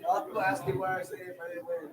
I'll ask you why I say if I didn't win.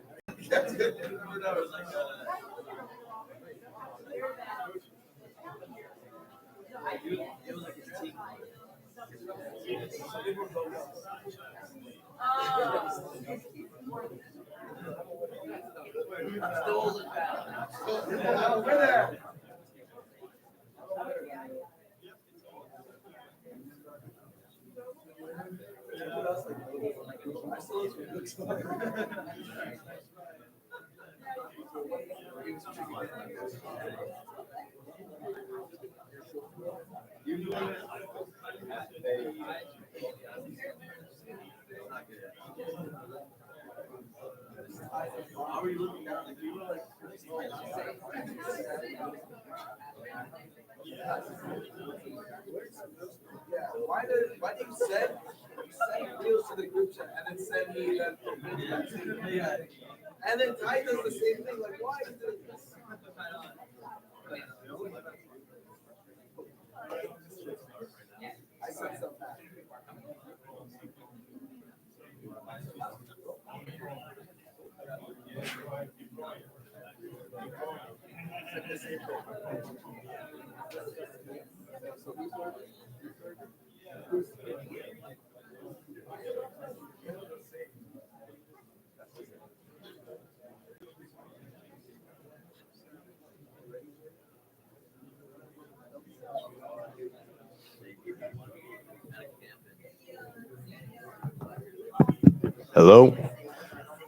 Why do you send deals to the group chat and then send me that? And then Ty does the same thing. Like, why are you doing this? I sent stuff back. Hello.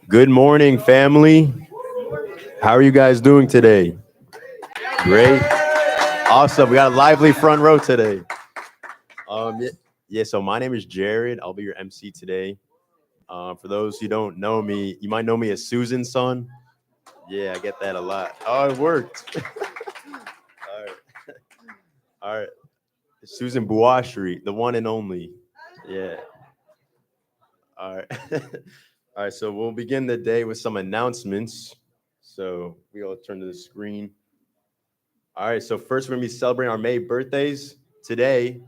Good morning, family. How are you guys doing today? Great. Awesome. We got a lively front row today. So my name is Jared. I'll be your MC today. For those who don't know me, you might know me as Susan's son. Yeah, I get that a lot. Oh, it worked. All right. All right. Susan Bouacherie, the one and only. Yeah. All right. All right, so we'll begin the day with some announcements. So we all turn to the screen. All right, so first we're gonna be celebrating our May birthdays today.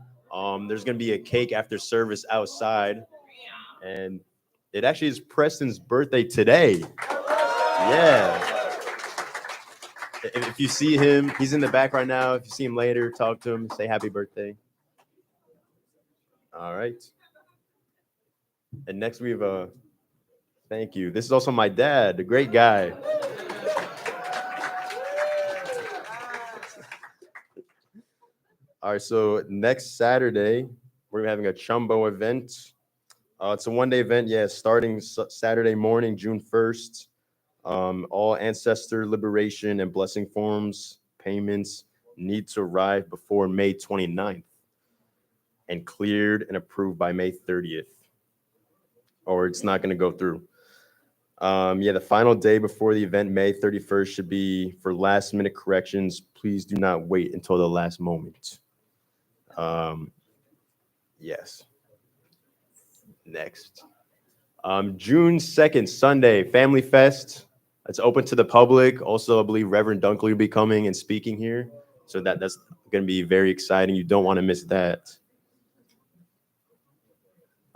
There's gonna be a cake after service outside, and it actually is Preston's birthday today. Yeah. If you see him, he's in the back right now. If you see him later, talk to him, say happy birthday. All right. And next we have a thank you. This is also my dad, the great guy. All right, so next Saturday, we're having a Chumbo event. It's a one-day event, starting Saturday morning, June 1st. All ancestor liberation and blessing forms, payments need to arrive before May 29th and cleared and approved by May 30th, or it's not going to go through. The final day before the event, May 31st, should be for last-minute corrections. Please do not wait until the last moment. Yes. Next. June 2nd, Sunday, Family Fest. It's open to the public. Also, I believe Reverend Dunkley will be coming and speaking here. So that's going to be very exciting. You don't want to miss that.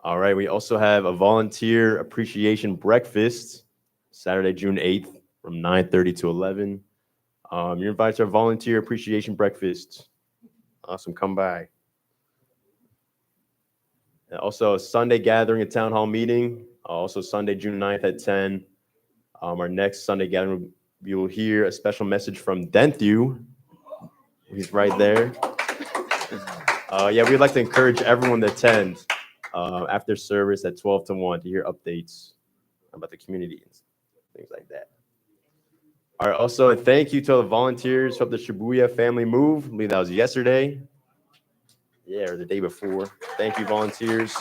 All right. We also have a volunteer appreciation breakfast, Saturday, June 8th from 9:30 to 11. You're invited to our volunteer appreciation breakfast. Awesome. Come by. And also a Sunday gathering, a town hall meeting. Also Sunday, June 9th at 10. Our next Sunday gathering, you will hear a special message from Denthu. He's right there. We'd like to encourage everyone to attend after service at 12 to 1 to hear updates about the community and things like that. All right, also a thank you to the volunteers from the Shibuya Family Move. I believe that was yesterday. Yeah, or the day before. Thank you, volunteers.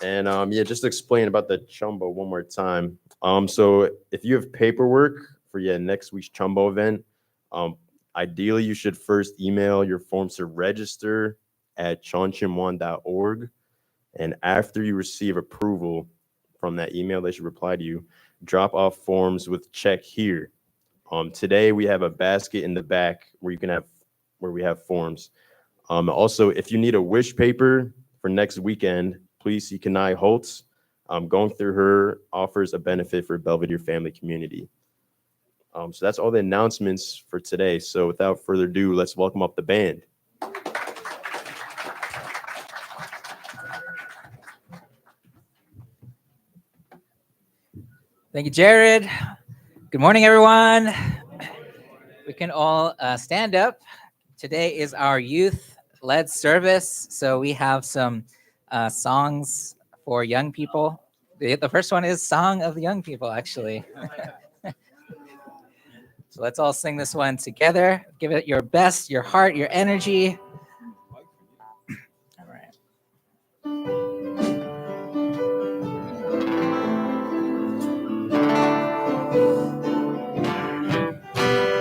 And just to explain about the Chumbo one more time. So if you have paperwork for next week's Chumbo event, ideally you should first email your forms to register at chonchimwan.org. And after you receive approval from that email, they should reply to you. Drop off forms with check here. Today we have a basket in the back where you can have where we have forms. Also, if you need a wish paper for next weekend, please see Kanai Holtz. Going through her offers a benefit for Belvedere family community. So that's all the announcements for today. So without further ado, let's welcome up the band. Thank you, Jared. Good morning, everyone. We can all stand up. Today is our youth-led service, so we have some songs for young people. The first one is Song of the Young People, actually. So let's all sing this one together. Give it your best, your heart, your energy. All right.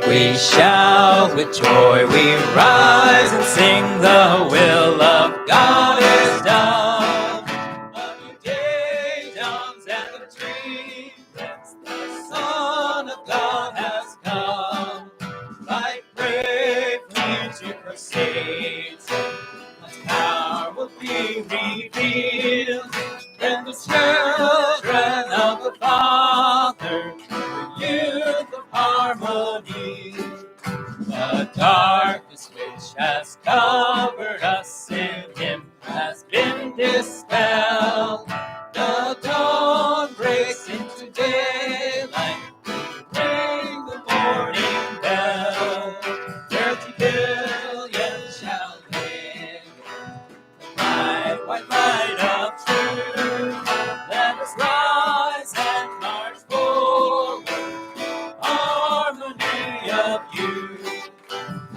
We shout with joy, we rise and sing, the will of God is done. A new day dawns and the dream that's the Son of God has come. Like brave leaves you proceed, God's power will be revealed. Then the children of the Father, the youth of harmony, the darkness which has covered us in Him has been dispelled. The dawn breaks into daylight, ring the morning bell. 30 billion shall live, the bright white light of truth. Let us rise and march forward, harmony of youth.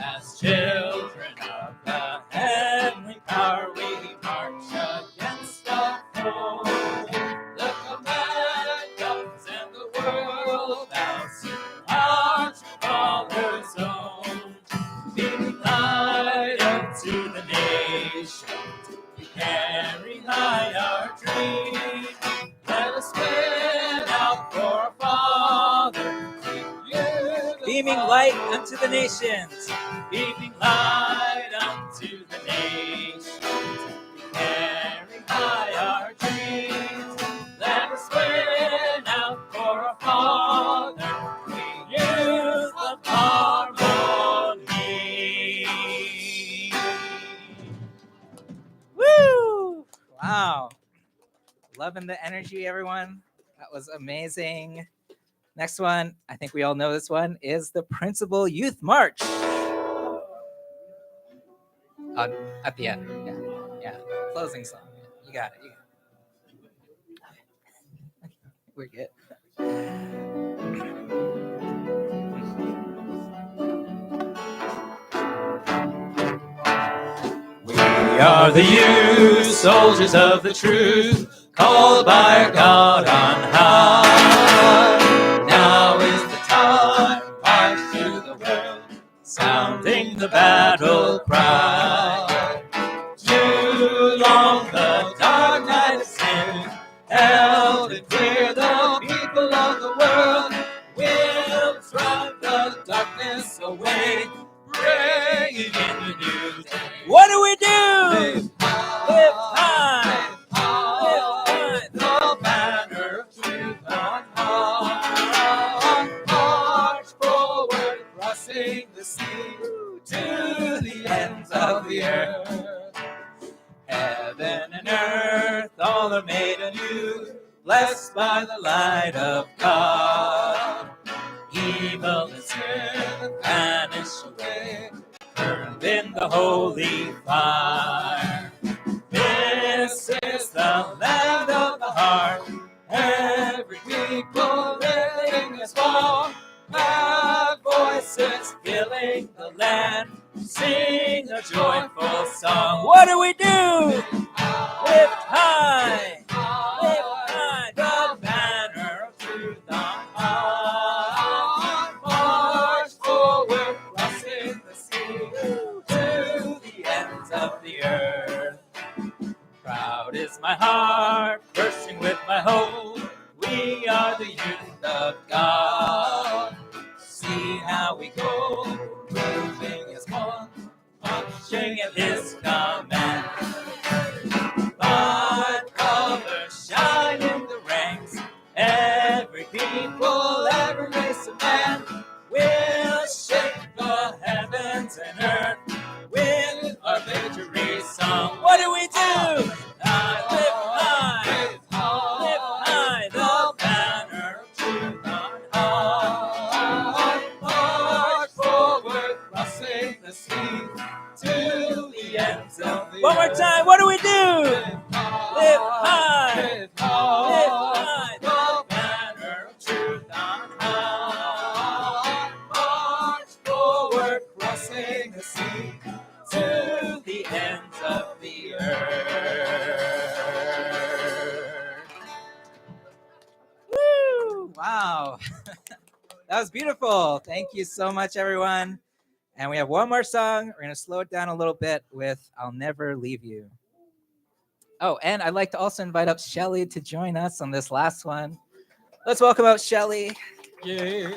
As children of the heavenly power, we march against the foe. The command comes and the world bows to our Father's own. Being light unto the nations, we carry high our dream. Let us win out for our Father. Beaming light unto the nations, beaming light unto the nations. We carry high our dreams. Let us win out for our Father. We youth of harmony. Woo! Wow. Loving the energy, everyone. That was amazing. Next one, I think we all know this one, is the Principal Youth March. At the end, yeah. Closing song. You got it. We're good. We are the youth, soldiers of the truth, called by our God on high. Now is the time, march to the world, sounding the battle cry. Too long the dark night has been held in fear. The people of the world will drive the darkness away, praying in the new day. What do we do? Lift high, the banner of truth on high. March forward, crossing the sea to the ends of the earth. Heaven and earth, all are made anew, blessed by the light of God. Evil and sin vanish away, burned in the holy fire. This is the land of the heart, every people living as one. Loud voices filling the land, sing a joyful song. What do we do? Lift high, the banner of truth on high. March forward, crossing the sea to the ends of the earth. Proud is my heart, bursting with my hope. We are the youth of God. See how we go, moving as one, marching at his command. Five colors shine in the ranks. Every people, every race of man will shake the heavens and earth with our victory song. What do we do? Lift high the banner of truth on high. March forward, crossing the sea to the ends of the earth. One more time, what do we do? Lift high the banner of truth on high. March forward, crossing the sea to the ends of the earth. Woo! Wow. That was beautiful. Thank you so much, everyone. And we have one more song. We're going to slow it down a little bit with I'll Never Leave You. Oh, and I'd like to also invite up Shelly to join us on this last one. Let's welcome out Shelly. Yeah.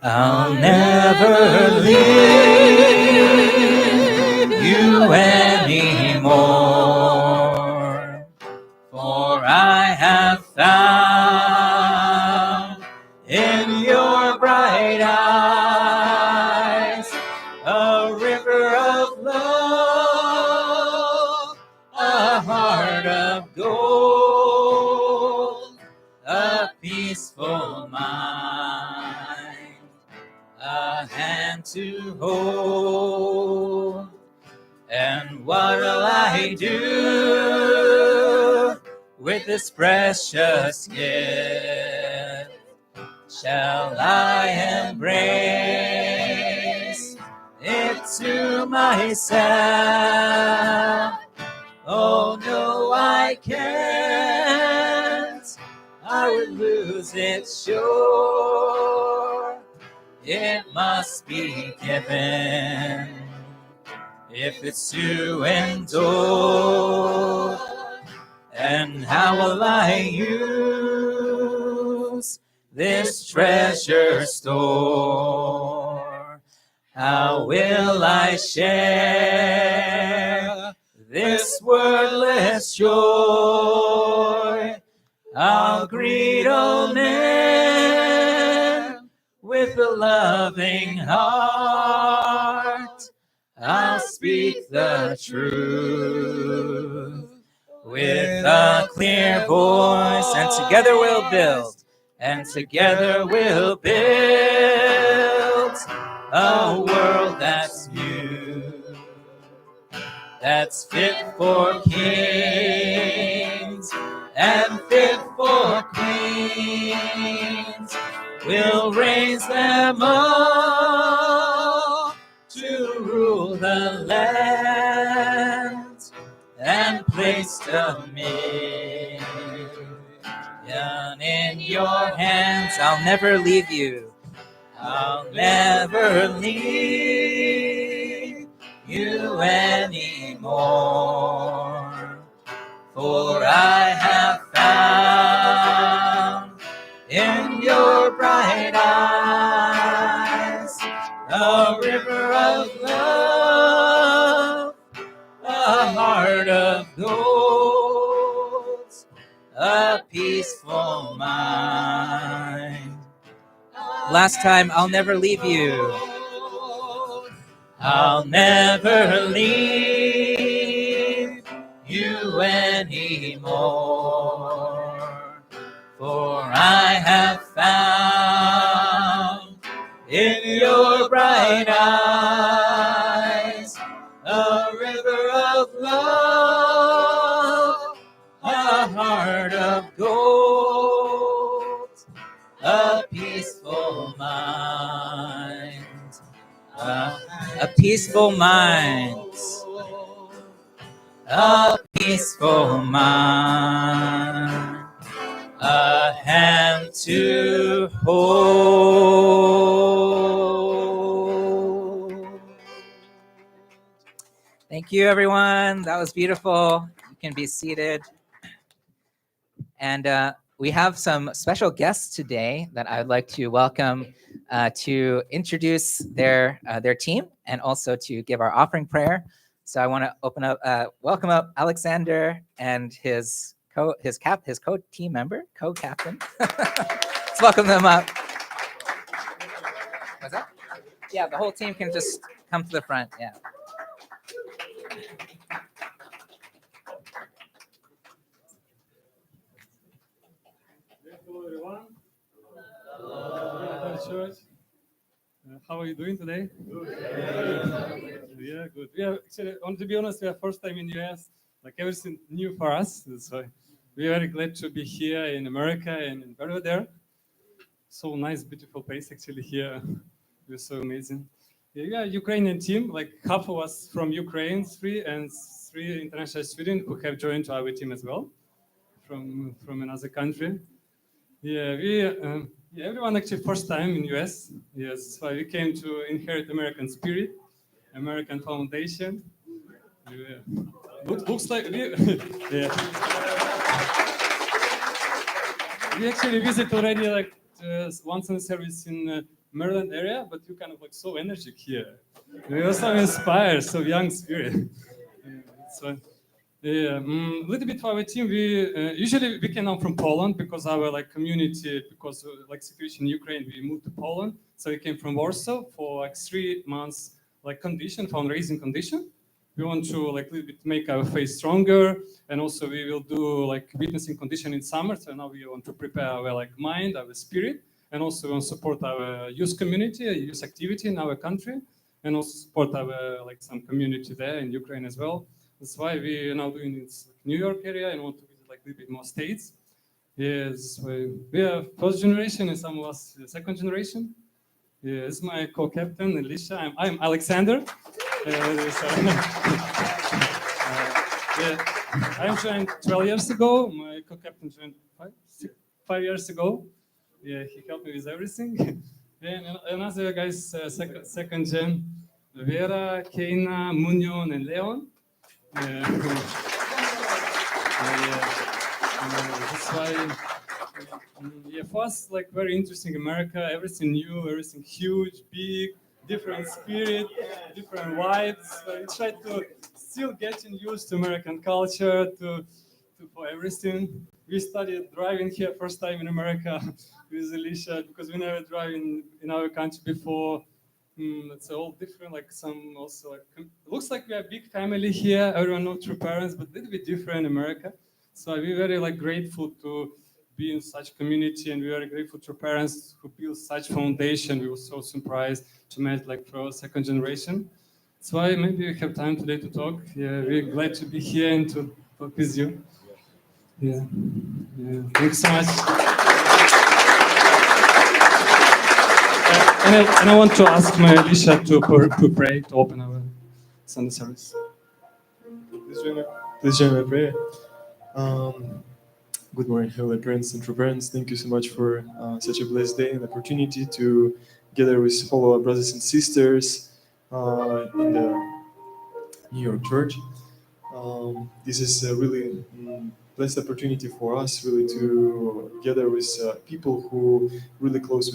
I'll never leave you anymore, for I have found in your bright eyes a river of love, a heart of gold, a peaceful mind, a hand to hold. And what'll I do with this precious gift? Shall I embrace it to myself? Oh no, I can't. I would lose it, sure. It must be given if it's to endure. And how will I use this treasure store? How will I share this wordless joy? I'll greet all men with a loving heart. I'll speak the truth with a clear voice, and together we'll build, and together we'll build a world that's new, that's fit for kings and fit for queens. We'll raise them up to rule the land and place dominion in your hands. I'll never leave you. I'll never leave you anymore, for I have found in your bright eyes a river of love, a heart of gold, a peaceful mind. Last time, I'll never leave you. I'll never leave you anymore, for I have found in your bright eyes a river of love, a heart of gold, a peaceful mind, a peaceful mind, a peaceful mind, a hand to hold. Thank you, everyone. That was beautiful. You can be seated. And we have some special guests today that I would like to welcome to introduce their team and also to give our offering prayer. So I want to welcome up Alexander and his co-team member, co-captain. Let's welcome them up. What's that? Yeah, the whole team can just come to the front. Yeah. Hello, everyone. Hello, church. How are you doing today? Yeah, good. We are actually, to be honest, we are first time in US. Like everything new for us. So we are very glad to be here in America and in Belvedere. So nice, beautiful place actually here. We're so amazing. Yeah, we are Ukrainian team. Like half of us from Ukraine, three international students who have joined our team as well from another country. Yeah, everyone actually first time in US. Yes, so we came to inherit American spirit, American foundation. Yeah. Looks like we, yeah. We actually visit already like once in a service in Maryland area, but you kind of like so energetic here. We also inspired, so young spirit. So, yeah, a little bit for our team. We usually we came out from Poland because our like community, because like situation in Ukraine, we moved to Poland. So we came from Warsaw for like 3 months, like fundraising condition. We want to like a little bit make our faith stronger, and also we will do like witnessing condition in summer. So now we want to prepare our like mind, our spirit, and also we want to support our youth community, youth activity in our country, and also support our like some community there in Ukraine as well. That's why we are now doing this New York area and want to visit like a little bit more states. Yes, we are first generation and some of us second generation. Yeah, this is my co-captain, Elisha. I'm Alexander. Yeah, I joined 12 years ago. My co-captain joined 5 years ago. Yeah, he helped me with everything. And another guys, second gen, Vera, Keina, Munyon, and Leon. That's why, for us, like very interesting America, everything new, everything huge, big, different spirit, different vibes. So we try to still getting used to American culture, to for everything. We studied driving here first time in America with Elisha because we never drive in our country before. It's all different, like some also like looks like we are a big family here. Everyone knows true parents, but a little bit different in America. So we're very like grateful to be in such community, and we are grateful to parents who build such foundation. We were so surprised to meet like first, second generation. That's why maybe we have time today to talk. Yeah, we're glad to be here and to talk with you. Yeah, thanks so much. And I want to ask my Elisha to pray to open our Sunday service. Please join my prayer. Good morning, hello parents and true parents. Thank you so much for such a blessed day and opportunity to gather with all our brothers and sisters in the New York Church. This is a really blessed opportunity for us, really, to gather with people who really close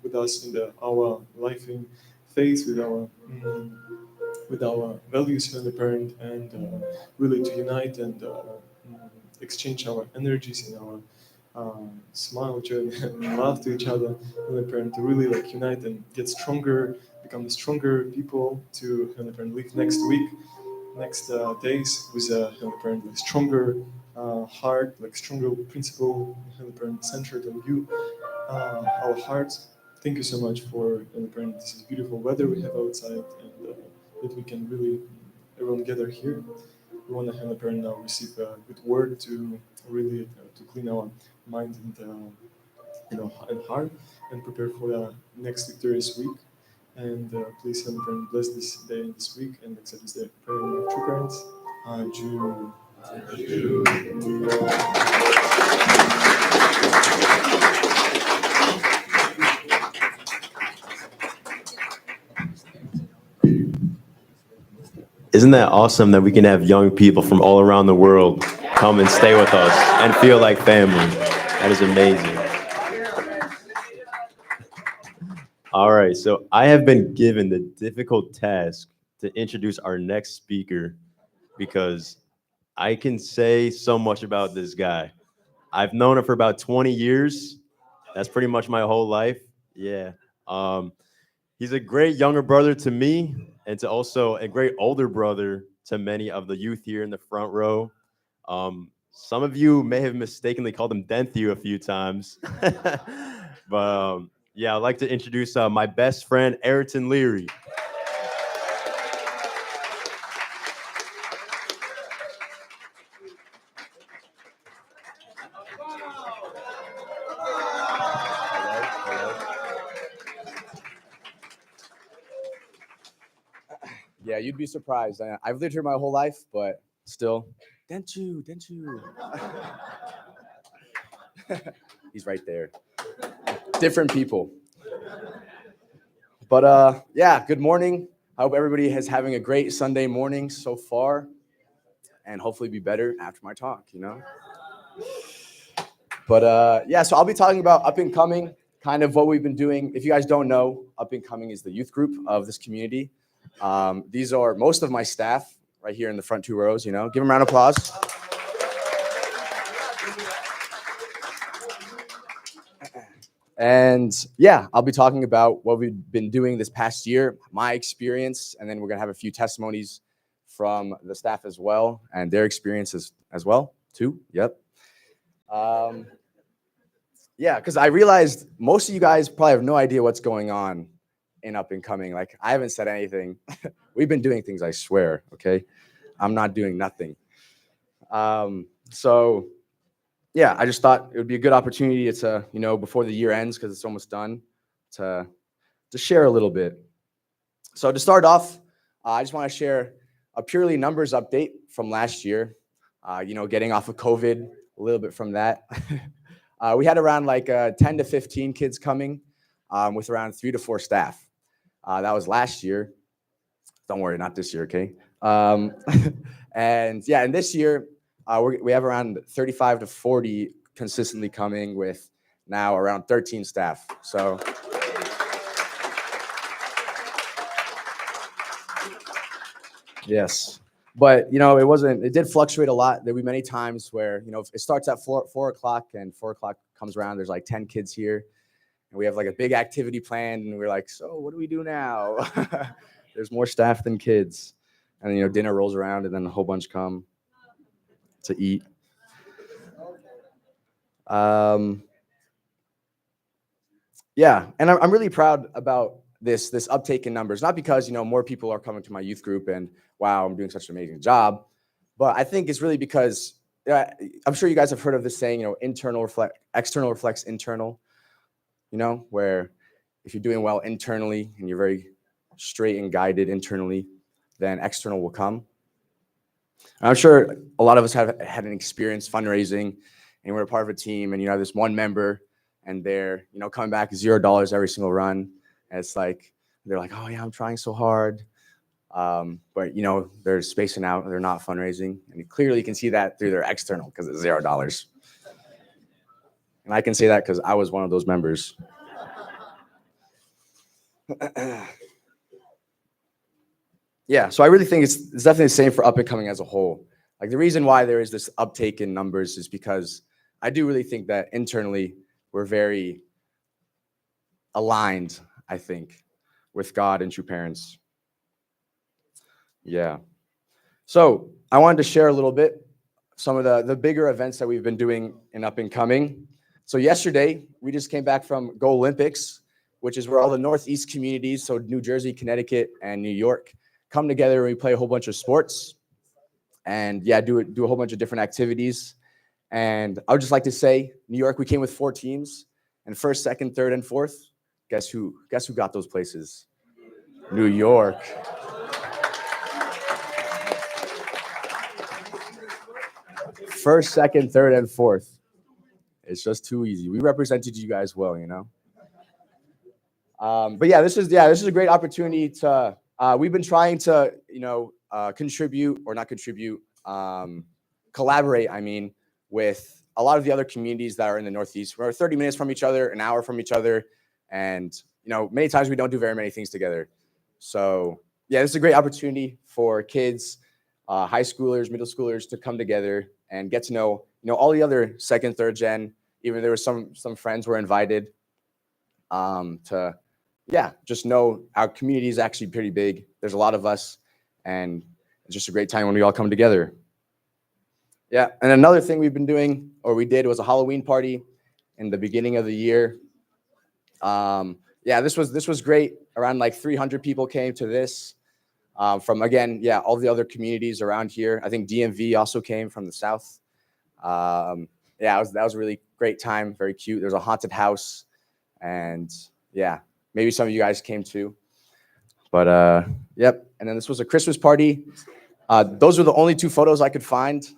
with us in our life in faith, with our values and the parent, and really to unite and exchange our energies and our smile, joy, and love to each other, and the parent to really like unite and get stronger, become stronger people to and the parent live next week, next days with a parent like stronger heart, like stronger principle, and the parent centered on you, our hearts. Thank you so much for parent. This is beautiful weather we have outside, and that we can really everyone gather here. We want to have a parent now receive a good word to really to clean our mind and and heart, and prepare for the next victorious week. And please have a parent bless this day and this week, and accept this day prayer of my true parents. Jew. Isn't that awesome that we can have young people from all around the world come and stay with us and feel like family? That is amazing. All right, so I have been given the difficult task to introduce our next speaker because I can say so much about this guy. I've known him for about 20 years. That's pretty much my whole life. Yeah. He's a great younger brother to me and to also a great older brother to many of the youth here in the front row. Some of you may have mistakenly called him Denthu a few times. But yeah, I'd like to introduce my best friend, Eritin Learey. Yeah, you'd be surprised. I've lived here my whole life, but still, Denchu. He's right there. Different people. But yeah, good morning. I hope everybody is having a great Sunday morning so far, and hopefully be better after my talk, you know? But yeah, so I'll be talking about Up and Coming, kind of what we've been doing. If you guys don't know, Up and Coming is the youth group of this community. These are most of my staff right here in the front two rows, you know? Give them a round of applause. And yeah, I'll be talking about what we've been doing this past year, my experience, and then we're gonna have a few testimonies from the staff as well, and their experiences as well, too. Yep. Yeah, because I realized most of you guys probably have no idea what's going on in Up and Coming. Like, I haven't said anything. We've been doing things, I swear, okay? I'm not doing nothing. So yeah, I just thought it would be a good opportunity to, you know, before the year ends, because it's almost done, to share a little bit. So to start off, I just want to share a purely numbers update from last year. You know, getting off of COVID, a little bit from that. We had around like 10 to 15 kids coming with around 3 to 4 staff. That was last year. Don't worry, not this year, okay? And yeah, and this year, we have around 35 to 40 consistently coming with now around 13 staff. So yes, but you know, it did fluctuate a lot. There were many times where, you know, it starts at 4 o'clock and 4 o'clock comes around, there's like 10 kids here and we have like a big activity planned and we're like, so what do we do now? There's more staff than kids. And you know, dinner rolls around and then a whole bunch come to eat. Yeah, and I'm really proud about this uptake in numbers, not because, you know, more people are coming to my youth group and wow, I'm doing such an amazing job, but I think it's really because I'm sure you guys have heard of this saying, you know, external reflects internal, you know, where if you're doing well internally and you're very straight and guided internally, then external will come. And I'm sure a lot of us have had an experience fundraising and we're a part of a team and you have this one member and they're, you know, coming back $0 every single run. And it's like, they're like, oh yeah, I'm trying so hard. But you know, they're spacing out, they're not fundraising. And you clearly can see that through their external because it's $0. And I can say that because I was one of those members. Yeah, so I really think it's definitely the same for Up and Coming as a whole. Like the reason why there is this uptake in numbers is because I do really think that internally we're very aligned, I think, with God and true parents. Yeah. So I wanted to share a little bit some of the bigger events that we've been doing in Up and Coming. So yesterday, we just came back from Go Olympics, which is where all the Northeast communities, so New Jersey, Connecticut, and New York, come together and we play a whole bunch of sports and yeah, do a whole bunch of different activities. And I would just like to say, New York, we came with 4 teams, and first, second, third, and fourth. Guess who got those places? New York. first, second, third, and fourth. It's just too easy. We represented you guys well, you know. But this is a great opportunity to. We've been trying to, contribute or not contribute, collaborate. I mean, with a lot of the other communities that are in the Northeast. We're 30 minutes from each other, an hour from each other, and many times we don't do very many things together. So this is a great opportunity for kids, high schoolers, middle schoolers to come together and get to know, all the other second, third gen. Even there was some friends were invited to, just know our community is actually pretty big. There's a lot of us, and it's just a great time when we all come together. Yeah, and another thing we've been doing, or we did, was a Halloween party in the beginning of the year. This was great. Around like 300 people came to this from, again, all the other communities around here. I think DMV also came from the south. That was a really great time. Very cute. There's a haunted house, and maybe some of you guys came too. But yep. And then this was a Christmas party. Those were the only 2 photos I could find.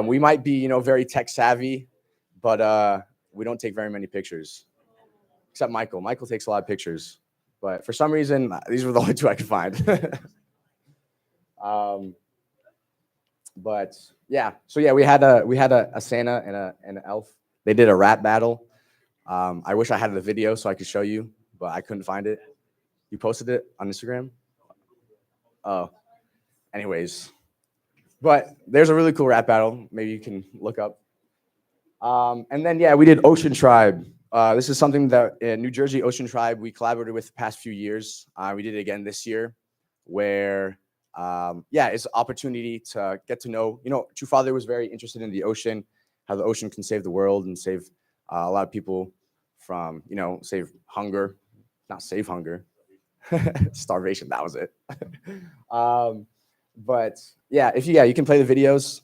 We might be, very tech savvy, but we don't take very many pictures. Except Michael. Michael takes a lot of pictures, but for some reason, these were the only 2 I could find. We had a Santa and an elf. They did a rap battle. I wish I had the video so I could show you, but I couldn't find it. You posted it on Instagram? Oh, anyways. But there's a really cool rap battle. Maybe you can look up. And then, we did Ocean Tribe. This is something that in New Jersey, Ocean Tribe, we collaborated with the past few years. We did it again this year, where, it's an opportunity to get to know, True Father was very interested in the ocean, how the ocean can save the world and save a lot of people from, save hunger, not save hunger, starvation, that was it. But if you can play the videos.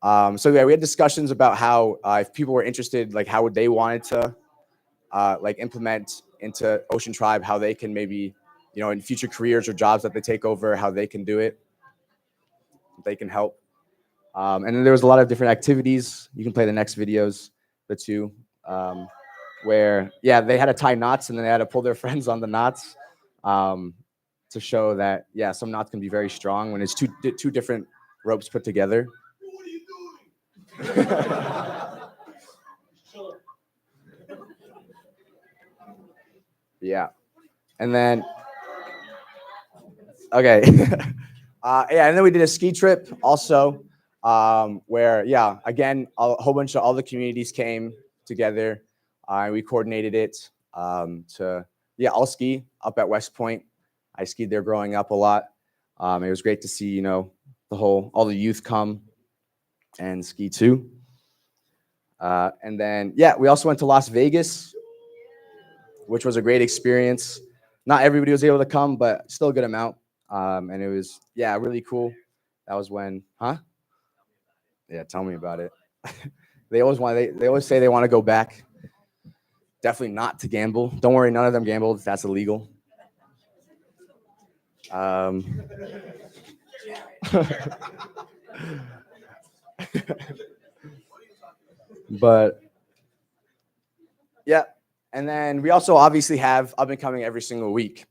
We had discussions about how if people were interested, like how would they wanted to implement into Ocean Tribe, how they can maybe, in future careers or jobs that they take over, how they can do it, they can help. And then there was a lot of different activities. You can play the next videos, the 2, where they had to tie knots and then they had to pull their friends on the knots. To show that, some knots can be very strong when it's two different ropes put together. What are you doing? And then, okay. And then we did a ski trip also, where, again, a whole bunch of all the communities came together. We coordinated it I'll ski up at West Point. I skied there growing up a lot. It was great to see, all the youth come and ski too. And then, we also went to Las Vegas, which was a great experience. Not everybody was able to come, but still a good amount. And it was, really cool. That was when, Yeah, tell me about it. They always say they want to go back. Definitely not to gamble. Don't worry, none of them gambled. That's illegal. But and then we also obviously have up and coming every single week.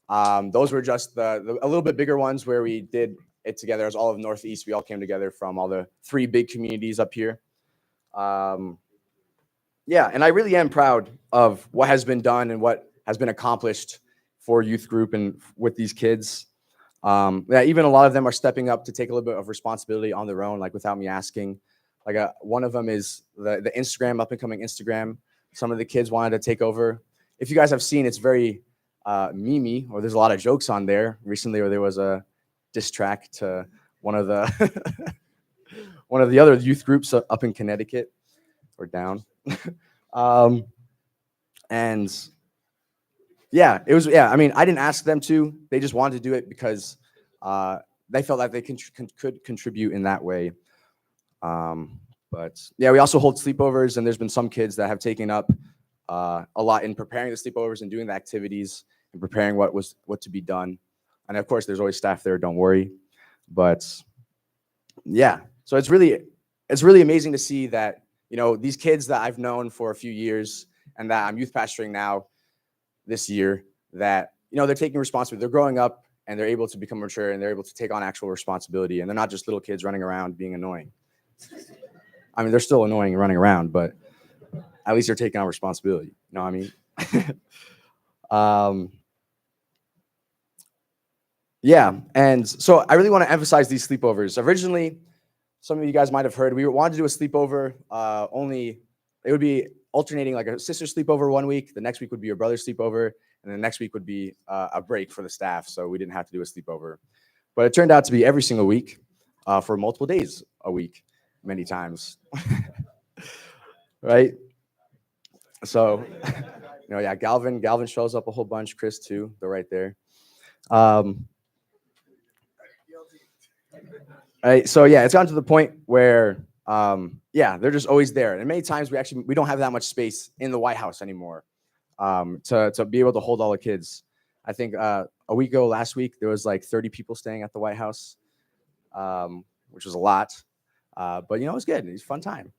Those were just a little bit bigger ones where we did it together as all of Northeast. We all came together from all the 3 big communities up here. And I really am proud of what has been done and what has been accomplished for youth group and with these kids. Even a lot of them are stepping up to take a little bit of responsibility on their own, like without me asking. Like one of them is the Instagram, up and coming Instagram. Some of the kids wanted to take over. If you guys have seen, it's very memey, or there's a lot of jokes on there. Recently, where there was a diss track to one of the other youth groups up in Connecticut or down. And it was, I mean, I didn't ask them to. They just wanted to do it because they felt like they could contribute in that way. But we also hold sleepovers, and there's been some kids that have taken up a lot in preparing the sleepovers and doing the activities and preparing what to be done. And of course, there's always staff there. Don't worry. But so it's really it's really amazing to see that, these kids that I've known for a few years and that I'm youth pastoring now this year, that, they're taking responsibility. They're growing up and they're able to become mature and they're able to take on actual responsibility. And they're not just little kids running around being annoying. I mean, they're still annoying and running around, but at least they're taking on responsibility. You know what I mean? Yeah. And so I really want to emphasize these sleepovers. Originally, some of you guys might have heard, we wanted to do a sleepover, it would be alternating, like a sister sleepover one week, the next week would be your brother's sleepover, and the next week would be a break for the staff, so we didn't have to do a sleepover. But it turned out to be every single week for multiple days a week, many times. Right? So, yeah, Galvin shows up a whole bunch, Chris too, they're right there. Right, so yeah, it's gotten to the point where, they're just always there. And many times we don't have that much space in the White House anymore to be able to hold all the kids. I think a week ago, last week, there was like 30 people staying at the White House, which was a lot. But, it was good. It was a fun time.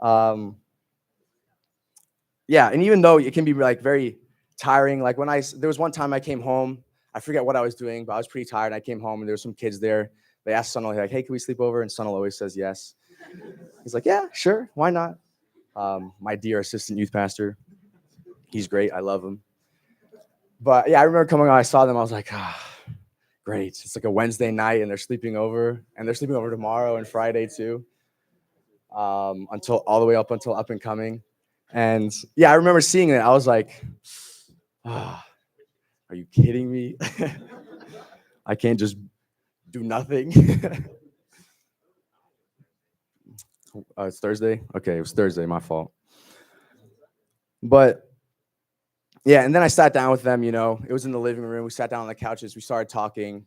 And even though it can be like very tiring, like there was one time I came home, I forget what I was doing, but I was pretty tired. I came home and there were some kids there. They asked Sunil, like, hey, can we sleep over? And Sunil always says yes. He's like, yeah, sure. Why not? My dear assistant youth pastor. He's great. I love him. But yeah, I remember coming on, I saw them. I was like, great. It's like a Wednesday night and they're sleeping over. And they're sleeping over tomorrow and Friday too. Until all the way up until up and coming. And yeah, I remember seeing it. I was like, are you kidding me? I can't just do nothing. It's Thursday? Okay, it was Thursday, my fault. But yeah, and then I sat down with them, it was in the living room. We sat down on the couches, we started talking.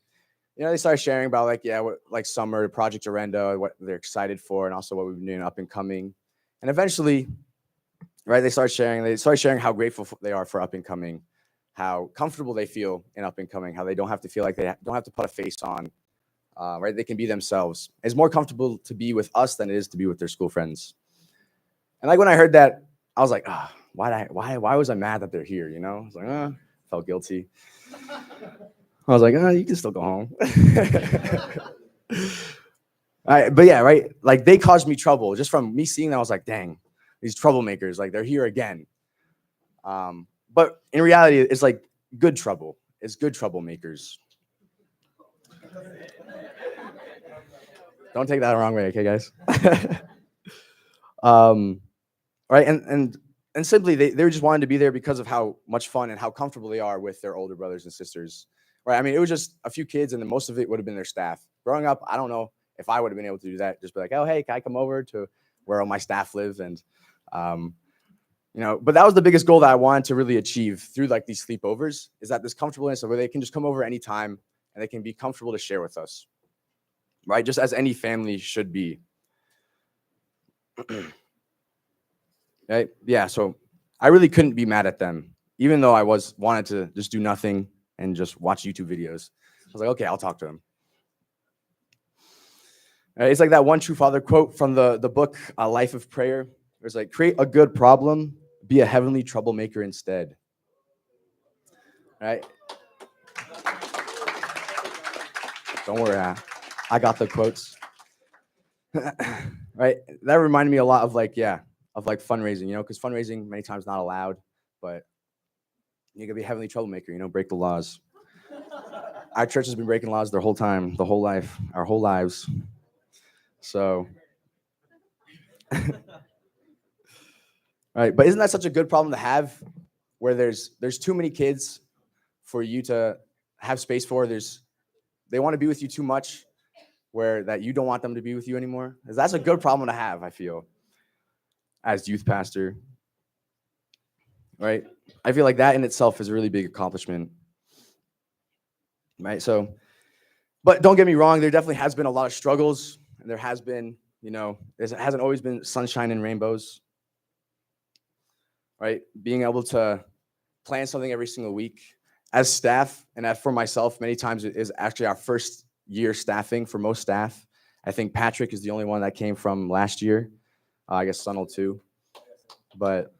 They started sharing about what summer, Project Orenda, what they're excited for, and also what we've been doing up and coming. And eventually, right, they started sharing how grateful they are for up and coming, how comfortable they feel in up and coming, how they don't have to feel like they don't have to put a face on. Right, they can be themselves. It's more comfortable to be with us than it is to be with their school friends. And like when I heard that, I was like, why was I mad that they're here? I was like, felt guilty. I was like, you can still go home. But yeah, right. Like they caused me trouble just from me seeing them. I was like, dang, these troublemakers, like they're here again. But in reality, it's like good trouble. It's good troublemakers. Don't take that the wrong way, okay, guys? Right, and simply they just wanted to be there because of how much fun and how comfortable they are with their older brothers and sisters. Right, I mean, it was just a few kids, and then most of it would have been their staff. Growing up, I don't know if I would have been able to do that. Just be like, oh, hey, can I come over to where all my staff live? And but that was the biggest goal that I wanted to really achieve through like these sleepovers, is that this comfortableness of where they can just come over anytime and they can be comfortable to share with us. Right, just as any family should be. Right? Yeah, so I really couldn't be mad at them, even though I wanted to just do nothing and just watch YouTube videos. I was like, okay, I'll talk to them. Right, it's like that one true father quote from the book Life of Prayer. It's like, create a good problem, be a heavenly troublemaker instead. Right? Don't worry, I got the quotes. Right? That reminded me a lot of fundraising, because fundraising many times not allowed, but you can be a heavenly troublemaker, break the laws. Our church has been breaking laws their whole time, the whole life, our whole lives. So, right, but isn't that such a good problem to have, where there's too many kids for you to have space for? They want to be with you too much, where that you don't want them to be with you anymore. That's a good problem to have, I feel, as youth pastor. Right? I feel like that in itself is a really big accomplishment. Right? So, but don't get me wrong, there definitely has been a lot of struggles. And there has been, it hasn't always been sunshine and rainbows. Right? Being able to plan something every single week as staff, and for myself, many times it is actually our first year staffing for most staff I think Patrick is the only one that came from last year. I guess Sunil too. But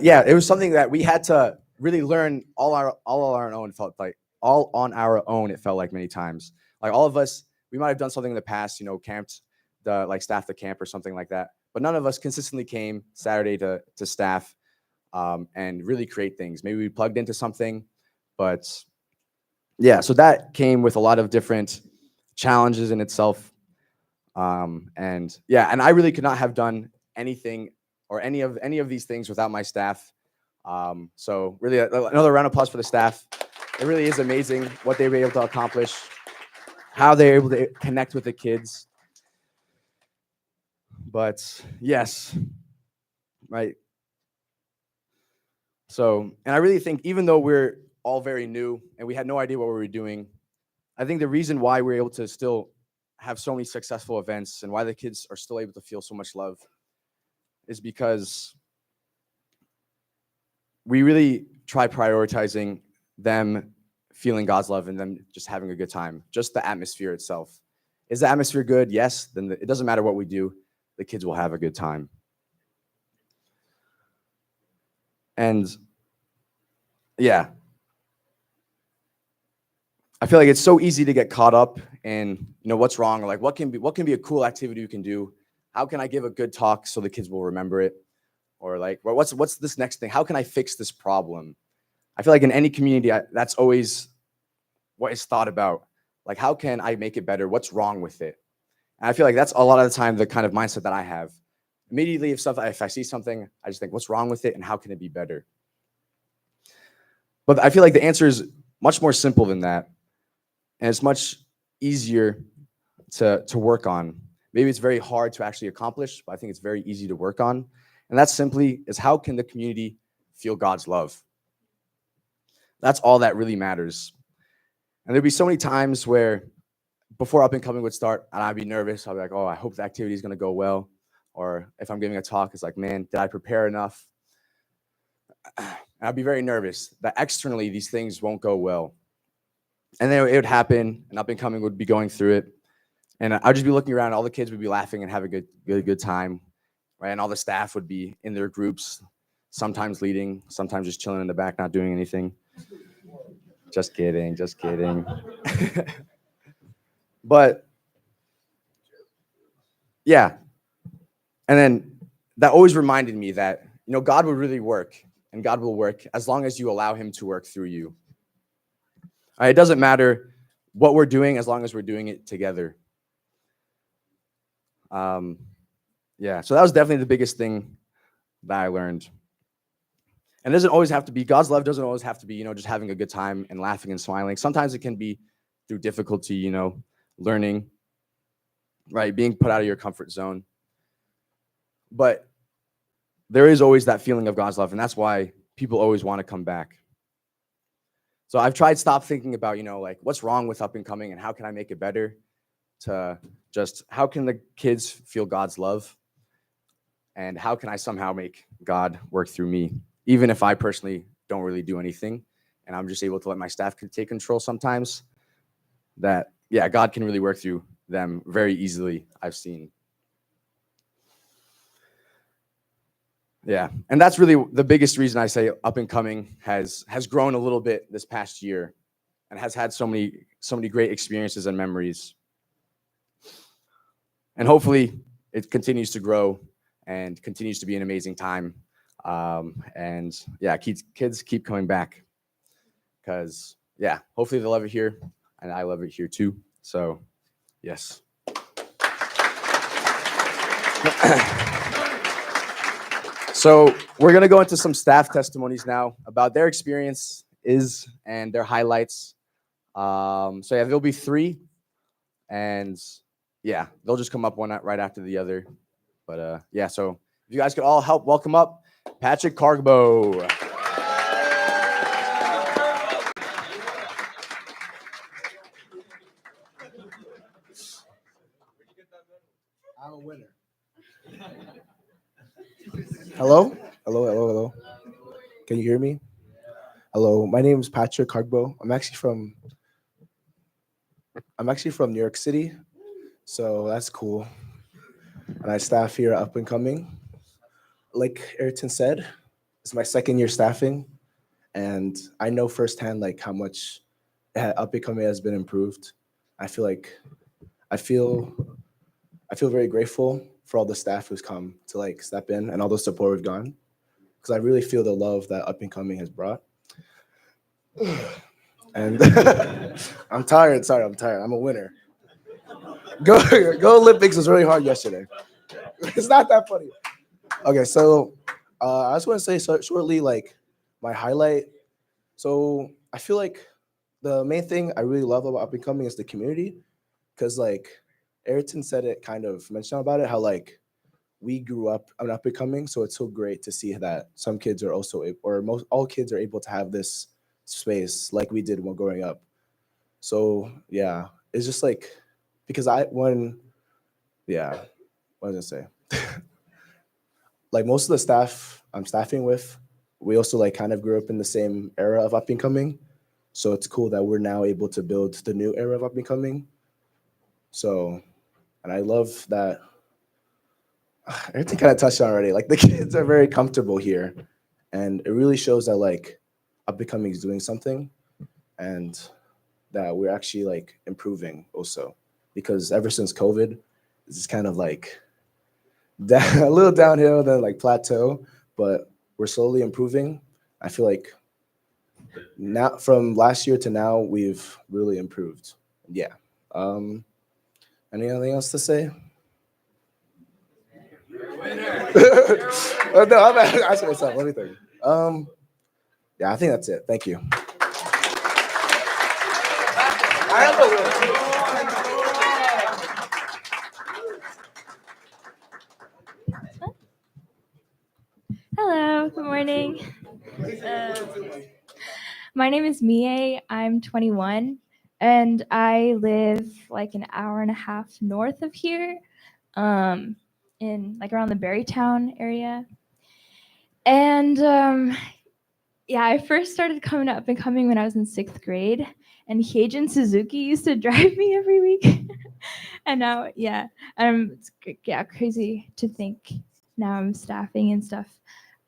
yeah, it was something that we had to really learn all on our own. Felt like all on our own. It felt like many times. Like all of us, we might have done something in the past, camped, staff the camp or something like that. But none of us consistently came Saturday to staff and really create things. Maybe we plugged into something, but yeah. So that came with a lot of different challenges in itself. And I really could not have done anything or any of these things without my staff. So really another round of applause for the staff. It really is amazing what they were able to accomplish, how they were able to connect with the kids. But yes, right. So, and I really think even though we're all very new and we had no idea what we were doing, I think the reason why we're able to still have so many successful events and why the kids are still able to feel so much love is because we really try prioritizing them feeling God's love and them just having a good time, just the atmosphere itself. Is the atmosphere good? Yes. Then it doesn't matter what we do. The kids will have a good time. And yeah, I feel like it's so easy to get caught up in, what's wrong, or like what can be a cool activity you can do? How can I give a good talk so the kids will remember it? Or like, well, what's this next thing? How can I fix this problem? I feel like in any community, that's always what is thought about. Like, how can I make it better? What's wrong with it? And I feel like that's a lot of the time the kind of mindset that I have. Immediately, if I see something, I just think, what's wrong with it and how can it be better? But I feel like the answer is much more simple than that. And it's much easier to work on. Maybe it's very hard to actually accomplish, but I think it's very easy to work on. And that simply is, how can the community feel God's love? That's all that really matters. And there'd be so many times where before Up and Coming would start, and I'd be nervous. I'd be like, oh, I hope the activity is going to go well. Or if I'm giving a talk, it's like, man, did I prepare enough? And I'd be very nervous that externally these things won't go well. And then it would happen, and Up and Coming would be going through it. And I'd just be looking around, all the kids would be laughing and having a good time, right? And all the staff would be in their groups, sometimes leading, sometimes just chilling in the back, not doing anything. Just kidding. But yeah. And then that always reminded me that, God will really work, and God will work as long as you allow him to work through you. All right, it doesn't matter what we're doing as long as we're doing it together. Yeah, so that was definitely the biggest thing that I learned. And it doesn't always have to be, God's love doesn't always have to be, just having a good time and laughing and smiling. Sometimes it can be through difficulty, learning, right? Being put out of your comfort zone. But there is always that feeling of God's love, and that's why people always want to come back. So I've tried stop thinking about, like what's wrong with Up and Coming and how can I make it better, to just how can the kids feel God's love and how can I somehow make God work through me, even if I personally don't really do anything and I'm just able to let my staff take control sometimes. That, yeah, God can really work through them very easily, I've seen. Yeah, and that's really the biggest reason I say Up and Coming has grown a little bit this past year and has had so many great experiences and memories. And hopefully it continues to grow and continues to be an amazing time. And yeah, kids keep coming back because, yeah, hopefully they love it here and I love it here too. So, yes. So we're going to go into some staff testimonies now about their experiences and their highlights. So yeah, there'll be 3. And yeah, they'll just come up one right after the other. But yeah, so if you guys could all help welcome up Patrick Kargbo. I'm a winner. Hello? Hello. Can you hear me? Hello, my name is Patrick Kargbo. I'm actually from New York City, so that's cool. And I staff here at Up and Coming. Like Eritin said, it's my second year staffing, and I know firsthand like how much Up and Coming has been improved. I feel like I feel I feel very grateful for all the staff who's come to like step in and all the support we've gotten, because I really feel the love that Up and Coming has brought. And I'm tired. Sorry, I'm tired. I'm a winner. Go Olympics was really hard yesterday. It's not that funny. Okay, so I just want to say shortly, like my highlight. So I feel like the main thing I really love about Up and Coming is the community, because like Eritin said it, kind of mentioned about it, how like we grew up on Up and Coming, so it's so great to see that some kids are also, or most all kids are able to have this space like we did when growing up. So yeah, it's just like because yeah, what was I say? Like most of the staff I'm staffing with, we also like kind of grew up in the same era of Up and Coming. So it's cool that we're now able to build the new era of Up and Coming. So, and I love that everything kind of touched on already. Like the kids are very comfortable here, and it really shows that like Up and Coming is doing something, and that we're actually like improving also. Because ever since COVID, it's just kind of like a little downhill, then like plateau, but we're slowly improving. I feel like now from last year to now, we've really improved. Yeah. Anything else to say? Oh, no, I'm asking myself. Let me think. Yeah, I think that's it. Thank you. Hello, good morning. My name is Mi-Hye. I'm 21, and I live like an hour and a half north of here, in like around the Berrytown area. And yeah, I first started coming Up and Coming when I was in 6th grade, and Heijin Suzuki used to drive me every week. And now, yeah, crazy to think now I'm staffing and stuff.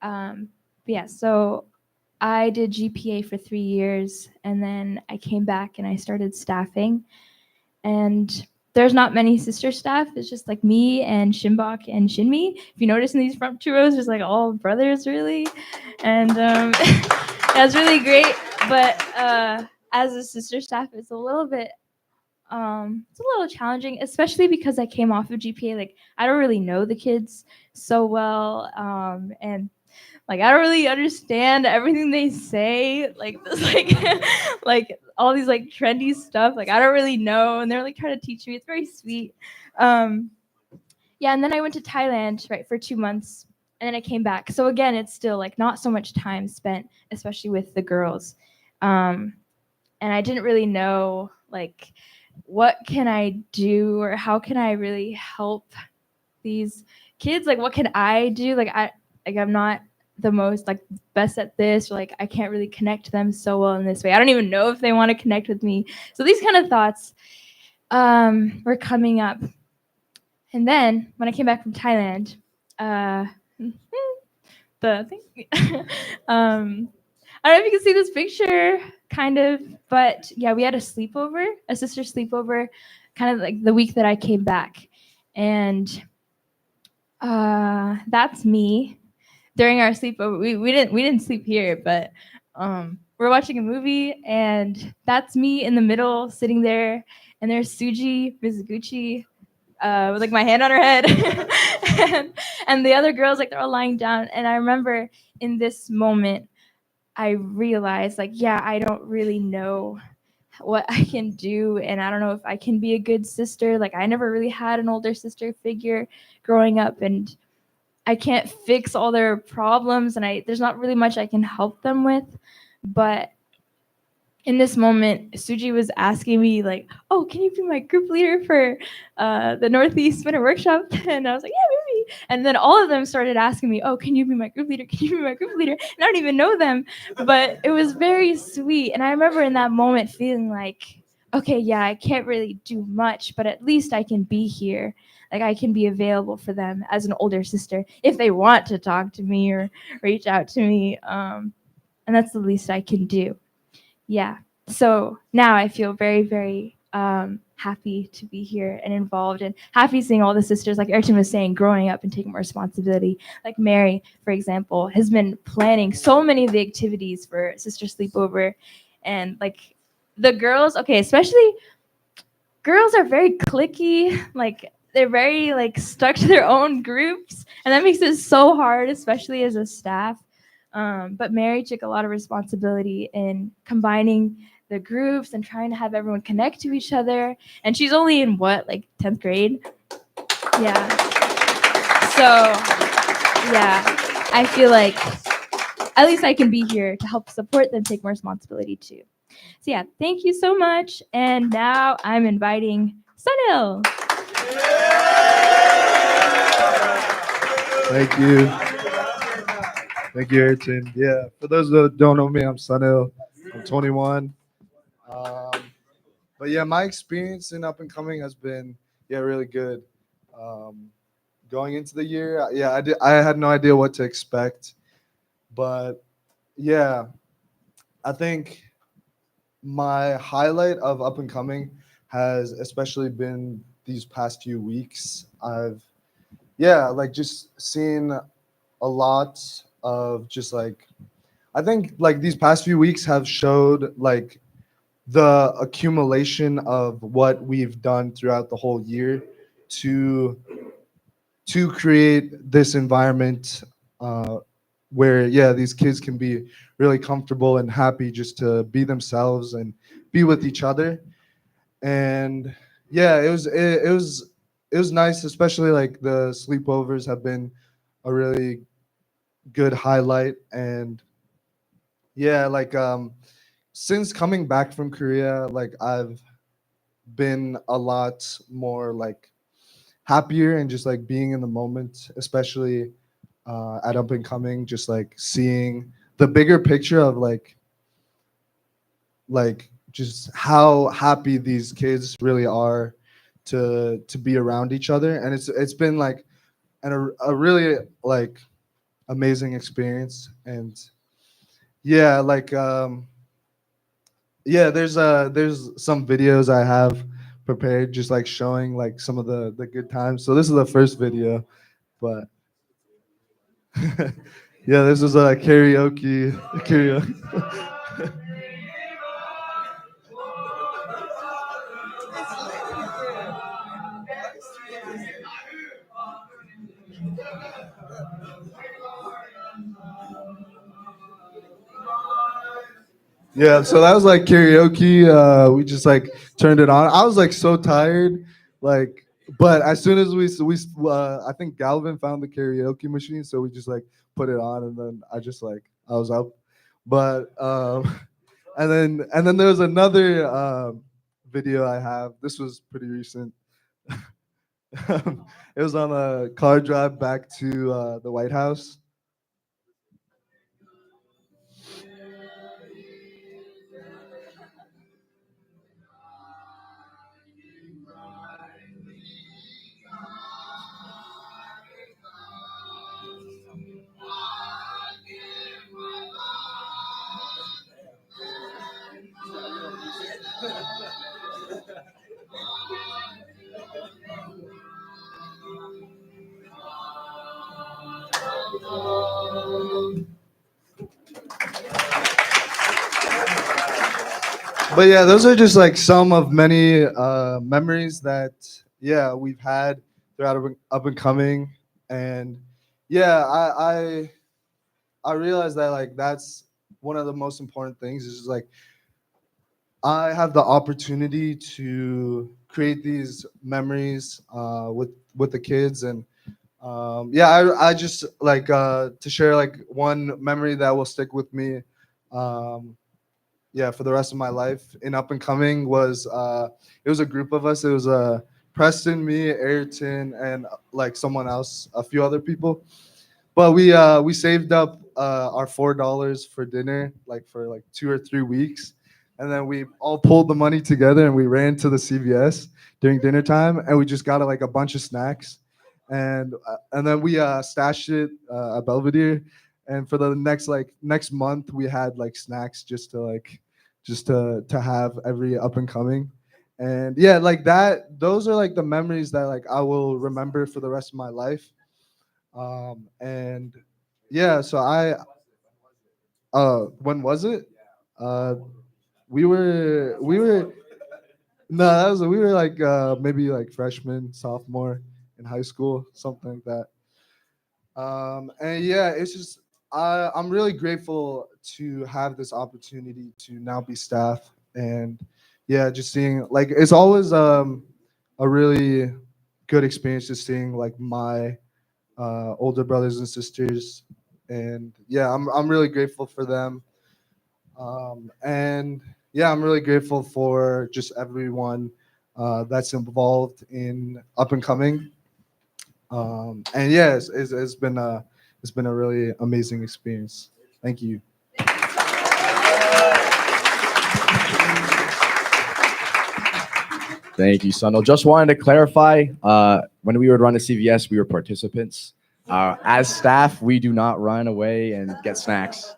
But yeah, so I did GPA for 3 years, and then I came back and I started staffing. And there's not many sister staff. It's just like me and Shinbok and Shinmi. If you notice in these front 2 rows, there's like all brothers really, and that's really great. But as a sister staff, it's a little bit challenging, especially because I came off of GPA. Like I don't really know the kids so well, and like I don't really understand everything they say. Like this, like like all these like trendy stuff. Like I don't really know, and they're like trying to teach me. It's very sweet. Yeah, and then I went to Thailand right for 2 months, and then I came back. So again, it's still like not so much time spent, especially with the girls. And I didn't really know like what can I do or how can I really help these kids. Like what can I do? I'm not the most like best at this, or like I can't really connect to them so well in this way. I don't even know if they want to connect with me. So these kind of thoughts were coming up. And then when I came back from Thailand, the thing I don't know if you can see this picture kind of, but yeah, we had a sleepover, a sister sleepover, kind of like the week that I came back. And that's me during our sleepover. We didn't sleep here, but we're watching a movie, and that's me in the middle sitting there, and there's Suji Mizuguchi with like my hand on her head, and the other girls like they're all lying down. And I remember in this moment I realized like, yeah, I don't really know what I can do, and I don't know if I can be a good sister. Like I never really had an older sister figure growing up, and I can't fix all their problems, and there's not really much I can help them with. But in this moment, Suji was asking me like, "Oh, can you be my group leader for the Northeast Winter Workshop?" And I was like, "Yeah, maybe." And then all of them started asking me, oh, can you be my group leader? Can you be my group leader? And I don't even know them, but it was very sweet. And I remember in that moment feeling like, okay, yeah, I can't really do much, but at least I can be here. Like I can be available for them as an older sister if they want to talk to me or reach out to me. And that's the least I can do. Yeah. So now I feel very, very happy to be here and involved, and happy seeing all the sisters, like Eritin was saying, growing up and taking more responsibility. Like Mary, for example, has been planning so many of the activities for Sister Sleepover. And like the girls, okay, especially girls are very cliquey, like they're very like stuck to their own groups, and that makes it so hard, especially as a staff. But Mary took a lot of responsibility in combining the groups and trying to have everyone connect to each other. And she's only in what, like 10th grade? Yeah. So, yeah, I feel like at least I can be here to help support them take more responsibility too. So yeah, thank you so much. And now I'm inviting Sunil. Thank you. Thank you, Eritin. Yeah, for those that don't know me, I'm Sunil. I'm 21. But yeah, my experience in up and coming has been really good. Going into the year, I had no idea what to expect, but yeah, I think my highlight of up and coming has especially been these past few weeks. I've just seen a lot of just like, I think like these past few weeks have showed like the accumulation of what we've done throughout the whole year to create this environment where these kids can be really comfortable and happy just to be themselves and be with each other. And it was nice, especially like the sleepovers have been a really good highlight. And since coming back from Korea, like I've been a lot more like happier and just like being in the moment, especially at up and coming, just like seeing the bigger picture of like just how happy these kids really are to be around each other. And it's been like a really like amazing experience. And there's some videos I have prepared just like showing like some of the good times. So this is the first video, but this is a karaoke. Yeah, so that was like karaoke. We just like turned it on. I was like so tired, like, but as soon as we I think Galvin found the karaoke machine, so we just like put it on, and then I was up. But and then there was another video I have. This was pretty recent. It was on a car drive back to the White House. But yeah, those are just like some of many memories that we've had throughout up and coming. And I realized that like that's one of the most important things is just like I have the opportunity to create these memories with the kids. And I just like to share like one memory that will stick with me for the rest of my life in up and coming was it was a group of us. It was Preston, me, Eritin, and like someone else, a few other people. But we saved up our $4 for dinner, like for like 2 or 3 weeks, and then we all pulled the money together and we ran to the CVS during dinner time, and we just got like a bunch of snacks, and then we stashed it at Belvedere, and for the next month we had like snacks just to have every up and coming. And yeah, like that, those are like the memories that like I will remember for the rest of my life. And yeah, so when was it? Uh, we were no, we were like maybe like freshman, sophomore in high school, something like that. And yeah, it's just I'm really grateful to have this opportunity to now be staff, and yeah, just seeing like it's always a really good experience just seeing like my older brothers and sisters, and yeah, I'm really grateful for them, and yeah, I'm really grateful for just everyone that's involved in up and coming, and yeah, it's been a really amazing experience. Thank you. Thank you, Sundal. Just wanted to clarify, when we would run a CVS, we were participants. As staff, we do not run away and get snacks.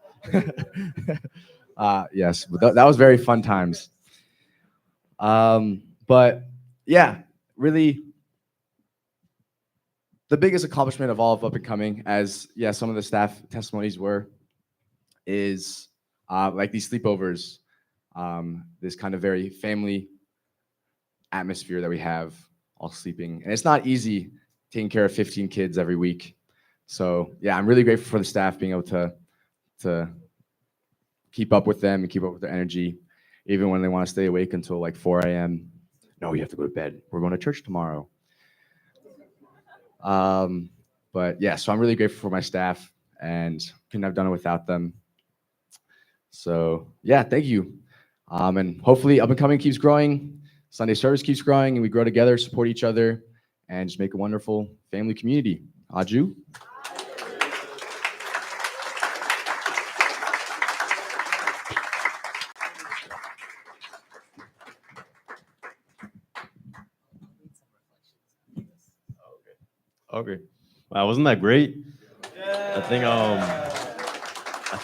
Yes, but that was very fun times. But yeah, really the biggest accomplishment of all of up and coming, as yeah, some of the staff testimonies were, is like these sleepovers, this kind of very family atmosphere that we have, all sleeping. And it's not easy taking care of 15 kids every week. So yeah, I'm really grateful for the staff being able to keep up with them and keep up with their energy, even when they want to stay awake until like 4 a.m. No, you have to go to bed. We're going to church tomorrow. But yeah, so I'm really grateful for my staff and couldn't have done it without them. So yeah, thank you. And hopefully up and coming keeps growing. Sunday service keeps growing and we grow together, support each other, and just make a wonderful family community. Aju. Okay. Wow, wasn't that great? I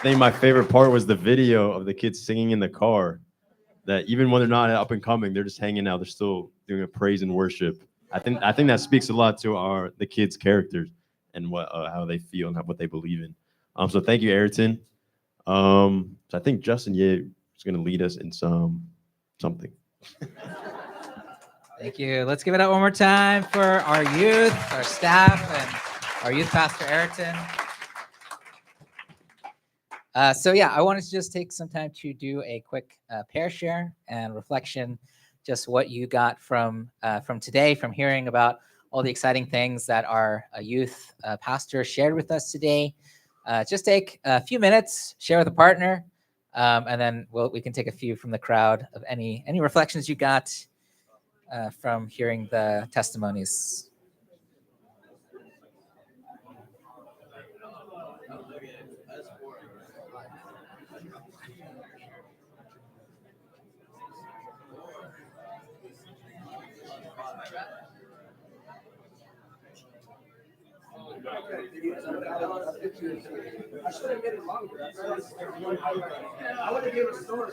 think my favorite part was the video of the kids singing in the car. That even when they're not up and coming, they're just hanging out. They're still doing a praise and worship. I think that speaks a lot to the kids' characters and what how they feel and what they believe in. So thank you, Eritin. So I think Justin Ye is going to lead us in something. Thank you. Let's give it up one more time for our youth, our staff, and our youth pastor, Eritin. So yeah, I wanted to just take some time to do a quick pair share and reflection, just what you got from today, from hearing about all the exciting things that our youth pastor shared with us today. Just take a few minutes, share with a partner, and then we can take a few from the crowd of any reflections you got from hearing the testimonies. I should have made it longer. I would have given a story.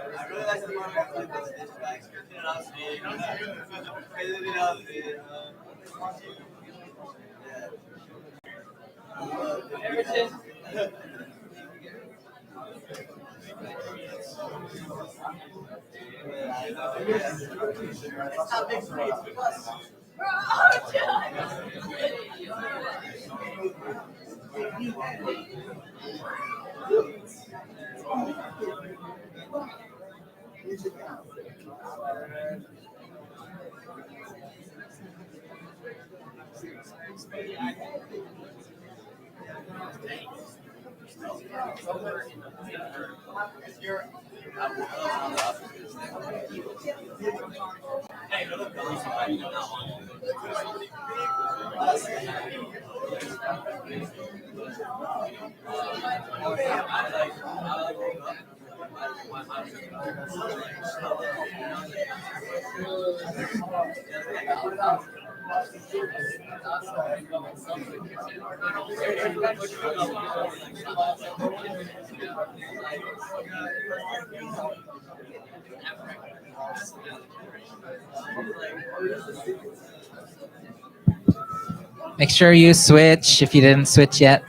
I really like the part with this guy's curiosity. Make sure you switch if you didn't switch yet.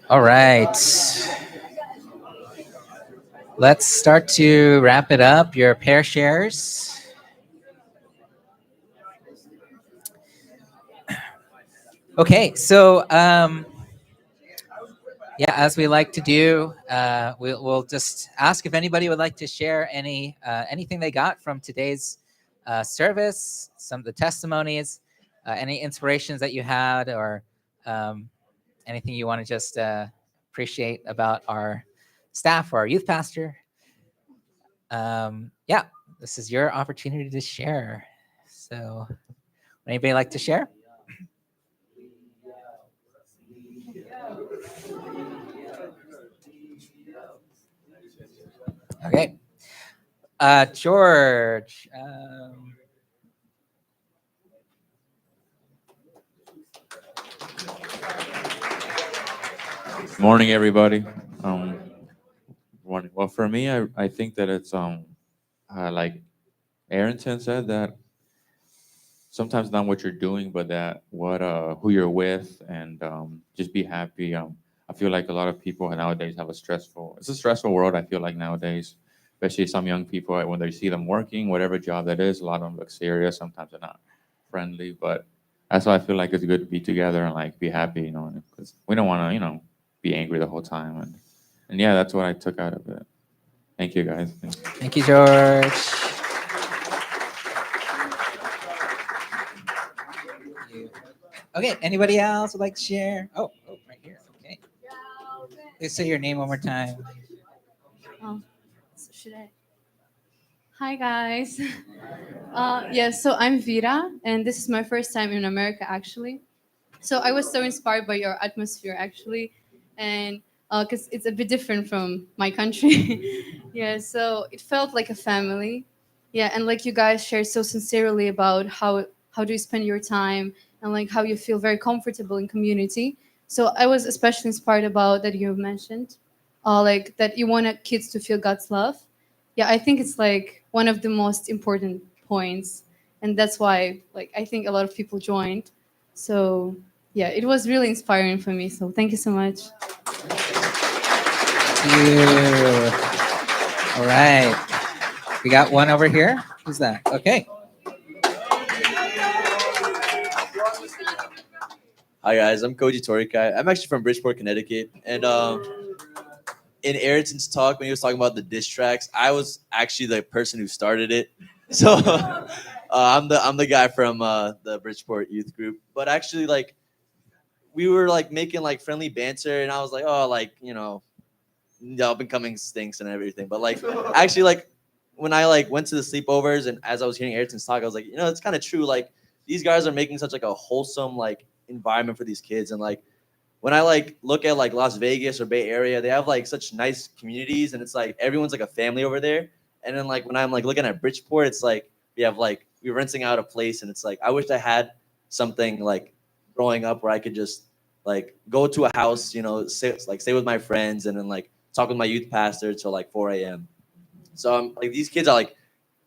All right. Let's start to wrap it up. Your pair shares. Okay, so yeah, as we like to do, we'll just ask if anybody would like to share anything they got from today's service, some of the testimonies, any inspirations that you had, or anything you want to just appreciate about our staff or our youth pastor. Yeah, this is your opportunity to share. So, would anybody like to share? Okay. George. Morning, everybody. Morning. Well, for me, I think that it's like Eritin said, that sometimes not what you're doing, but that what who you're with, and just be happy. I feel like a lot of people nowadays have it's a stressful world. I feel like nowadays, especially some young people, when they see them working, whatever job that is, a lot of them look serious. Sometimes they're not friendly, but that's why I feel like it's good to be together and like be happy, because we don't want to, be angry the whole time. And yeah, that's what I took out of it. Thank you, guys. Thank you, George. Okay, anybody else would like to share? Oh, right here. Okay. Please say your name one more time. Oh, should I? Hi, guys. So I'm Vira, and this is my first time in America, actually. So I was so inspired by your atmosphere, actually, and because it's a bit different from my country. Yeah, so it felt like a family. Yeah, and like you guys shared so sincerely about how do you spend your time, and like how you feel very comfortable in community. So I was especially inspired about that you mentioned, like that you want kids to feel God's love. Yeah, I think it's like one of the most important points, and that's why like I think a lot of people joined. So yeah, it was really inspiring for me. So thank you so much. Thank you. All right. We got one over here. Who's that? Okay. Hi guys, I'm Koji Torikai. I'm actually from Bridgeport, Connecticut, and in Eritin's talk when he was talking about the diss tracks, I was actually the person who started it. So I'm the guy from the Bridgeport youth group. But actually, like, we were like making like friendly banter, and I was like, oh, like, the up and coming stinks and everything. But like actually like when I like went to the sleepovers and as I was hearing Eritin's talk, I was like, you know, it's kind of true. Like these guys are making such like a wholesome like environment for these kids. And like when I like look at like Las Vegas or Bay Area, they have like such nice communities and it's like everyone's like a family over there. And then like when I'm like looking at Bridgeport, it's like we're renting out a place and it's like I wish I had something like growing up where I could just like go to a house, you know, stay with my friends and then like talk with my youth pastor till like 4 a.m. So I'm like these kids are like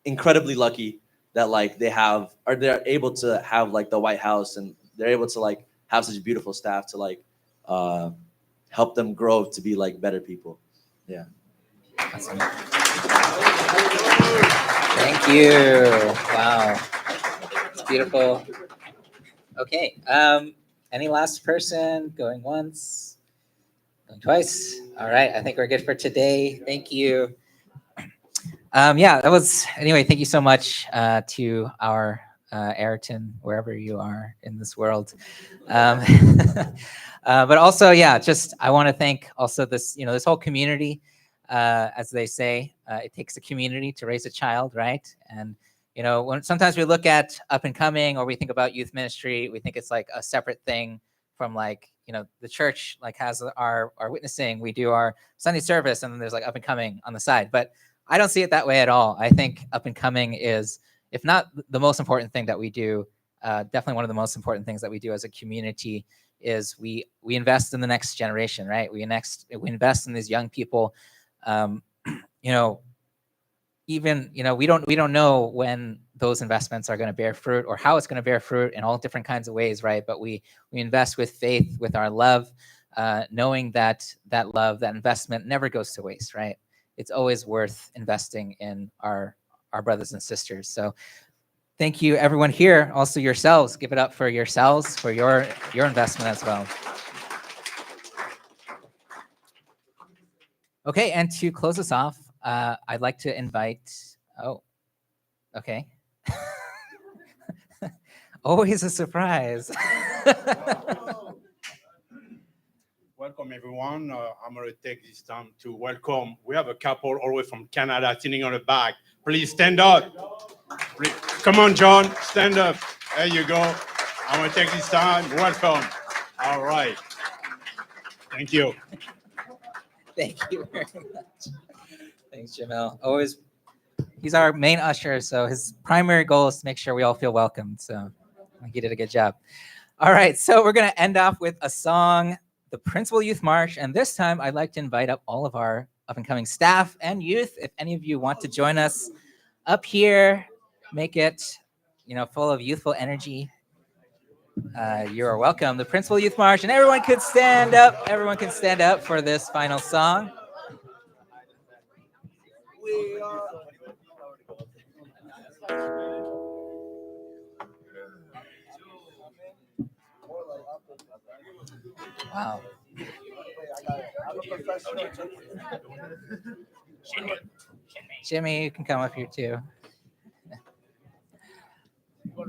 incredibly lucky that like they're able to have like the White House and they're able to like have such beautiful staff to like help them grow to be like better people. Yeah. Awesome. Thank you. Wow. It's beautiful. Okay. Any last person going once? Going twice? All right. I think we're good for today. Thank you. Yeah, that was, anyway, thank you so much to our Eritin, wherever you are in this world. But also, yeah, just I want to thank also this, you know, this whole community. As they say, it takes a community to raise a child, right? And you know, when sometimes we look at up and coming or we think about youth ministry, we think it's like a separate thing from like, you know, the church like has our witnessing, we do our Sunday service, and then there's like up and coming on the side. But I don't see it that way at all. I think up and coming is, if not the most important thing that we do, definitely one of the most important things that we do as a community is we invest in the next generation, right? We invest in these young people. You know, even, you know, we don't know when those investments are going to bear fruit or how it's going to bear fruit in all different kinds of ways, right? But we invest with faith, with our love, knowing that love, that investment never goes to waste, right? It's always worth investing in our brothers and sisters. So thank you, everyone here. Also yourselves, give it up for yourselves, for your investment as well. Okay, and to close us off, I'd like to invite, oh, okay. Always a surprise. Welcome, everyone. I'm going to take this time to welcome. We have a couple all the way from Canada sitting on the back. Please stand up. Please. Come on, John, stand up. There you go. I'm going to take this time. Welcome. All right. Thank you. Thank you very much. Thanks, Jamel. Always, he's our main usher, so his primary goal is to make sure we all feel welcome. So he did a good job. All right, so we're going to end off with a song, the Principal Youth March, and this time I'd like to invite up all of our up-and-coming staff and youth. If any of you want to join us up here, make it, you know, full of youthful energy. You are welcome. The Principal Youth March, and everyone could stand up. Everyone can stand up for this final song. Wow. Jimmy, you can come up here too. We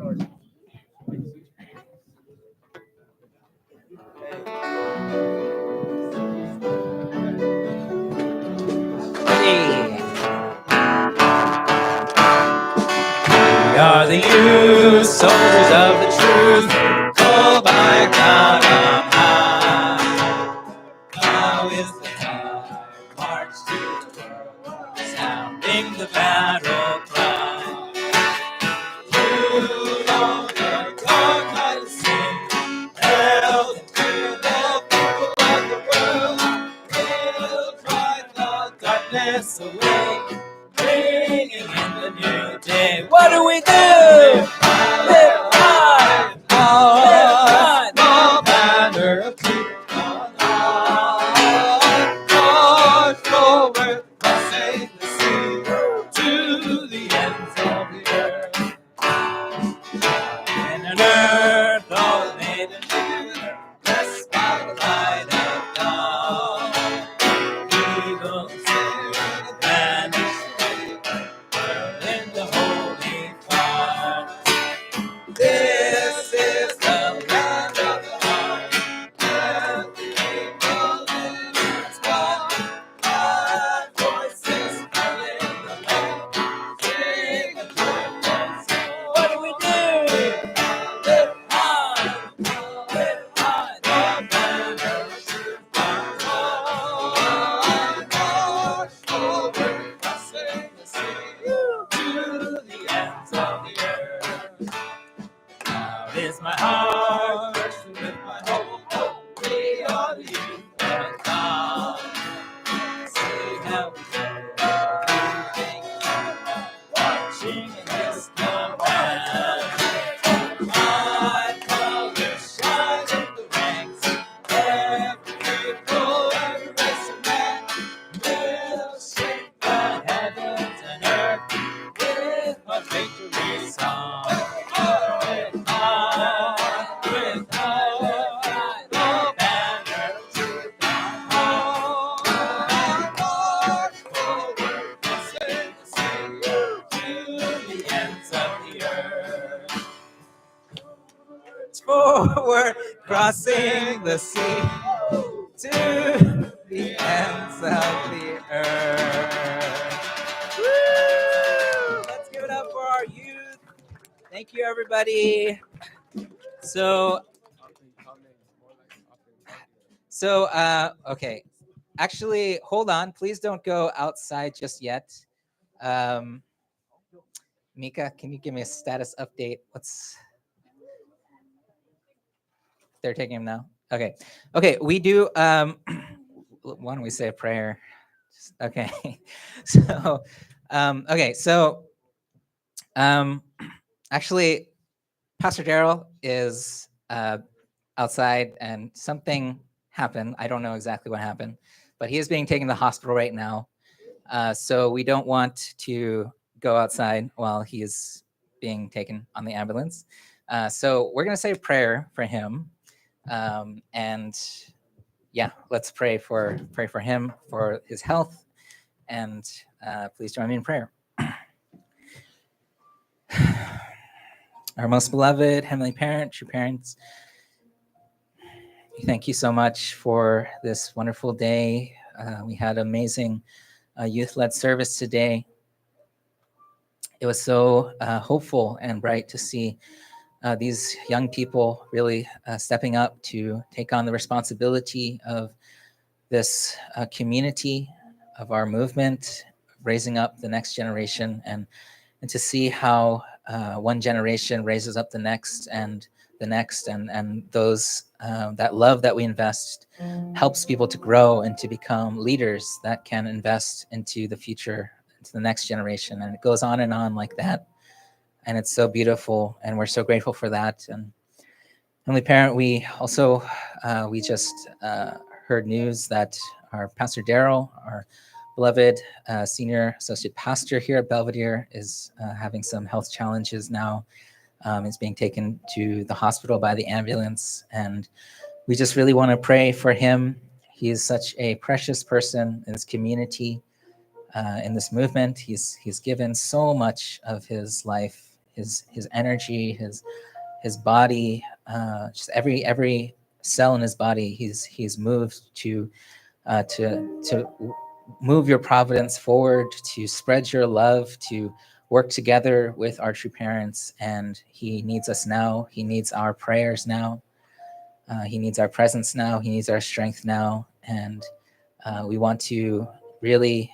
are the youth, soldiers of the truth, called by God on high. Now is the time, march to the world, sounding the battle cry. You know the God might sing, hail to the people of the world, we'll drive the darkness away. Bringing in the new day. What do we do? Live high, live high, the banner of truth on high. March forward, save the sea to the ends of the earth. And on earth all made anew, blessed by the light of dawn. Evil sin vanished away, in the holy fire. crossing the sea to the ends of the earth. Woo! Let's give it up for our youth. Thank you, everybody. So, okay. Actually, hold on. Please don't go outside just yet. Mika, can you give me a status update? They're taking him now? Okay. Okay, we do, why don't we say a prayer? Okay. So, okay, so, actually, Pastor Daryl is outside and something happened. I don't know exactly what happened, but he is being taken to the hospital right now. So we don't want to go outside while he is being taken on the ambulance. So we're going to say a prayer for him. And yeah, let's pray for him, for his health. And please join me in prayer. Our most beloved Heavenly Parent, true parents, thank you so much for this wonderful day. We had amazing youth-led service today. It was so hopeful and bright to see these young people really stepping up to take on the responsibility of this community, of our movement, raising up the next generation, and to see how one generation raises up the next and the next, and those that love that we invest helps people to grow and to become leaders that can invest into the future, into the next generation. And it goes on and on like that. And it's so beautiful, and we're so grateful for that. And Heavenly Parent, we also, we just heard news that our Pastor Daryl, our beloved senior associate pastor here at Belvedere, is having some health challenges now. He's being taken to the hospital by the ambulance, and we just really want to pray for him. He is such a precious person in this community, in this movement. He's given so much of his life, his energy, his body, just every cell in his body. He's moved to move your providence forward, to spread your love, to work together with our true parents. And he needs us now. He needs our prayers now. He needs our presence now. He needs our strength now. And we want to really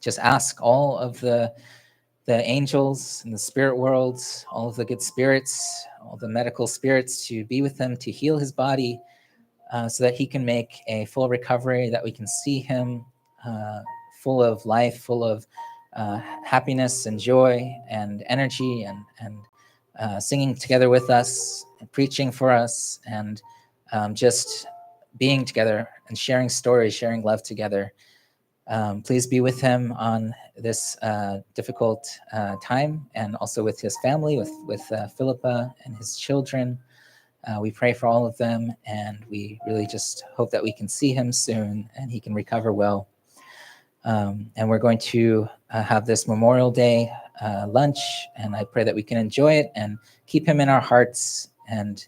just ask all of the angels in the spirit worlds, all of the good spirits, all the medical spirits, to be with him, to heal his body, so that he can make a full recovery, that we can see him full of life, full of happiness and joy and energy, and singing together with us, and preaching for us, and just being together and sharing stories, sharing love together. Please be with him on this difficult time, and also with his family, with Philippa and his children. We pray for all of them, and we really just hope that we can see him soon and he can recover well. And we're going to have this Memorial Day lunch, and I pray that we can enjoy it and keep him in our hearts, and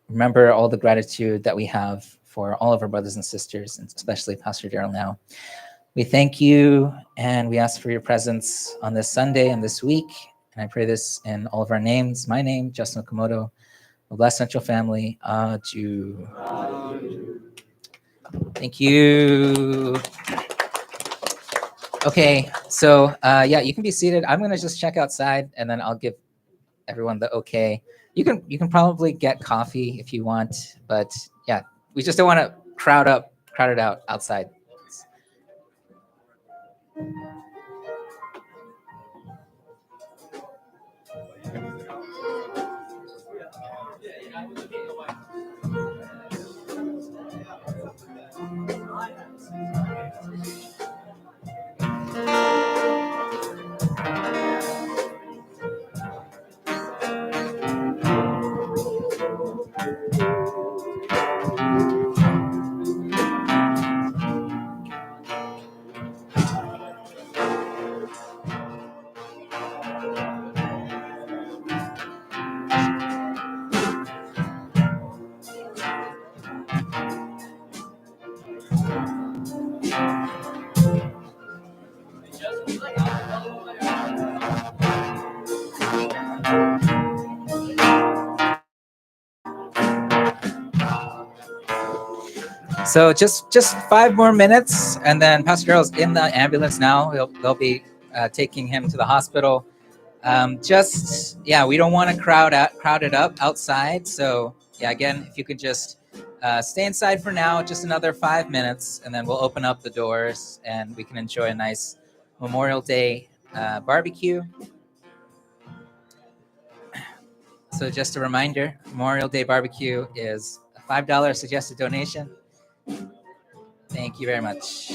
remember all the gratitude that we have for all of our brothers and sisters, and especially Pastor Daryl now. We thank you, and we ask for your presence on this Sunday and this week. And I pray this in all of our names. My name, Justin Okamoto, the Blessed Central Family. Aju. Thank you. Okay, so yeah, you can be seated. I'm gonna just check outside, and then I'll give everyone the okay. You can probably get coffee if you want, but yeah, we just don't want to crowd it out outside. So just 5 more minutes, and then Pastor Daryl's in the ambulance now. They'll be taking him to the hospital. We don't want to crowd it up outside. So yeah, again, if you could just stay inside for now, just another 5 minutes, and then we'll open up the doors and we can enjoy a nice Memorial Day barbecue. So just a reminder, Memorial Day barbecue is a $5 suggested donation. Thank you very much.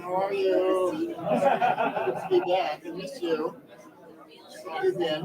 How are you? Good to be back. I miss you. How you been?